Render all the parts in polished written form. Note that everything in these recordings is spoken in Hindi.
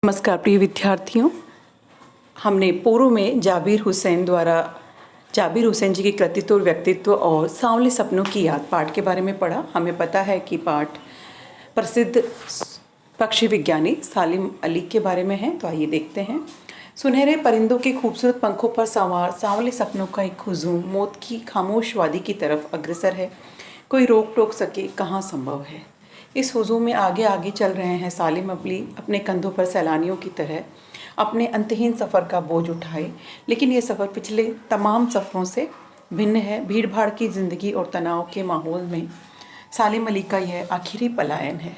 नमस्कार प्रिय विद्यार्थियों, हमने पूर्व में जाबिर हुसैन जी के कृतित्व और व्यक्तित्व और सांवले सपनों की याद पाठ के बारे में पढ़ा। हमें पता है कि पाठ प्रसिद्ध पक्षी विज्ञानी सालिम अली के बारे में है। तो आइए देखते हैं। सुनहरे परिंदों के खूबसूरत पंखों पर सवार सांवले सपनों का एक हुजूम मौत की खामोश वादी की तरफ अग्रसर है। कोई रोक टोक सके कहाँ संभव है। इस हुजूम में आगे आगे चल रहे हैं सालिम अली अपने कंधों पर सैलानियों की तरह अपने अंतहीन सफ़र का बोझ उठाए। लेकिन ये सफ़र पिछले तमाम सफ़रों से भिन्न है। भीड़ भाड़ की ज़िंदगी और तनाव के माहौल में सालिम अली का यह आखिरी पलायन है।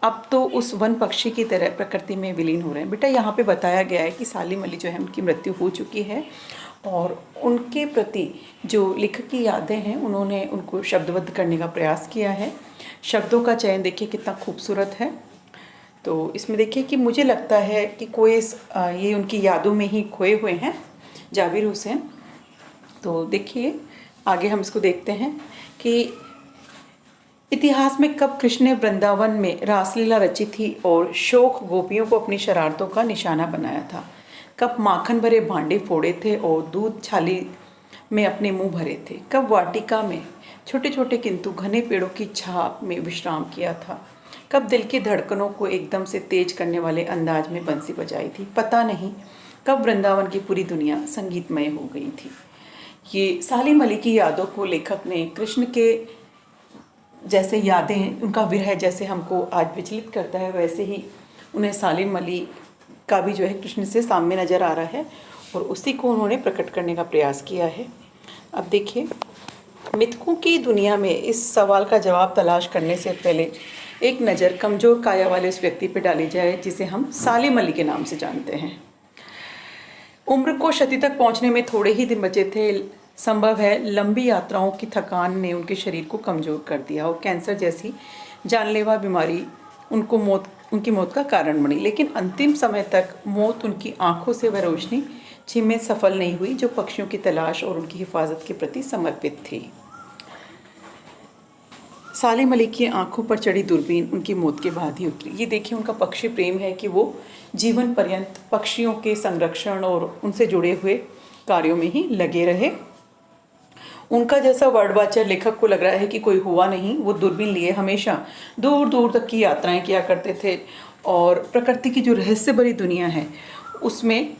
अब तो उस वन पक्षी की तरह प्रकृति में विलीन हो रहे हैं। बेटा, यहाँ पे बताया गया है कि सालिम अली जो है उनकी मृत्यु हो चुकी है और उनके प्रति जो लेखक की यादें हैं उन्होंने उनको शब्दबद्ध करने का प्रयास किया है। शब्दों का चयन देखिए कितना खूबसूरत है। तो इसमें देखिए कि मुझे लगता है कि ये उनकी यादों में ही खोए हुए हैं जाबिर हुसैन। तो देखिए आगे हम इसको देखते हैं कि इतिहास में कब कृष्ण ने वृंदावन में रासलीला रची थी और शोक गोपियों को अपनी शरारतों का निशाना बनाया था। कब माखन भरे भांडे फोड़े थे और दूध छाली में अपने मुंह भरे थे। कब वाटिका में छोटे छोटे किंतु घने पेड़ों की छाप में विश्राम किया था। कब दिल की धड़कनों को एकदम से तेज करने वाले अंदाज में बंसी बजाई थी। पता नहीं कब वृंदावन की पूरी दुनिया संगीतमय हो गई थी। ये सालिम अली की यादों को लेखक ने कृष्ण के जैसे यादें, उनका विरह जैसे हमको आज विचलित करता है, वैसे ही उन्हें सालिम अली का भी जो है कृष्ण से सामने नज़र आ रहा है और उसी को उन्होंने प्रकट करने का प्रयास किया है। अब देखिए, मिथकों की दुनिया में इस सवाल का जवाब तलाश करने से पहले एक नज़र कमज़ोर काया वाले उस व्यक्ति पर डाली जाए जिसे हम सालिम अली के नाम से जानते हैं। उम्र को शती तक पहुंचने में थोड़े ही दिन बचे थे। संभव है लंबी यात्राओं की थकान ने उनके शरीर को कमज़ोर कर दिया और कैंसर जैसी जानलेवा बीमारी उनकी मौत का कारण बनी। लेकिन अंतिम समय तक मौत उनकी आंखों से वह रोशनी छीनने सफल नहीं हुई जो पक्षियों की तलाश और उनकी हिफाजत के प्रति समर्पित थी। सालिम अली की आंखों पर चढ़ी दूरबीन उनकी मौत के बाद ही उतरी। ये देखिए उनका पक्षी प्रेम है कि वो जीवन पर्यंत पक्षियों के संरक्षण और उनसे जुड़े हुए कार्यों में ही लगे रहे। उनका जैसा वर्डवाचर लेखक को लग रहा है कि कोई हुआ नहीं। वो दूरबीन लिए हमेशा दूर दूर तक की यात्राएं किया करते थे और प्रकृति की जो रहस्य भरी दुनिया है उसमें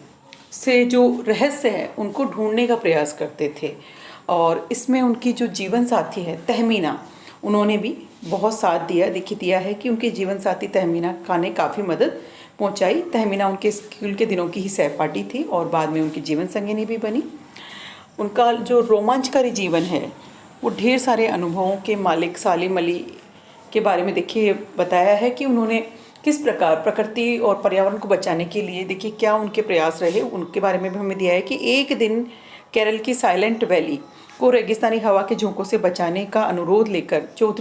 से जो रहस्य है उनको ढूंढने का प्रयास करते थे। और इसमें उनकी जो जीवन साथी है तहमीना, उन्होंने भी बहुत साथ दिया है कि उनके जीवन साथी तहमीना का ने काफ़ी मदद पहुंचाई। तहमीना उनके स्कूल के दिनों की ही सहपाठी थी और बाद में उनकी जीवन संगिनी भी बनी। उनका जो रोमांचकारी जीवन है वो ढेर सारे अनुभवों के मालिक सालिम अली के बारे में देखिए बताया है कि उन्होंने किस प्रकार प्रकृति और पर्यावरण को बचाने के लिए देखिए क्या उनके प्रयास रहे। उनके बारे में भी हमें दिया है कि एक दिन केरल की साइलेंट वैली को रेगिस्तानी हवा के झोंकों से बचाने का अनुरोध लेकर चौधरी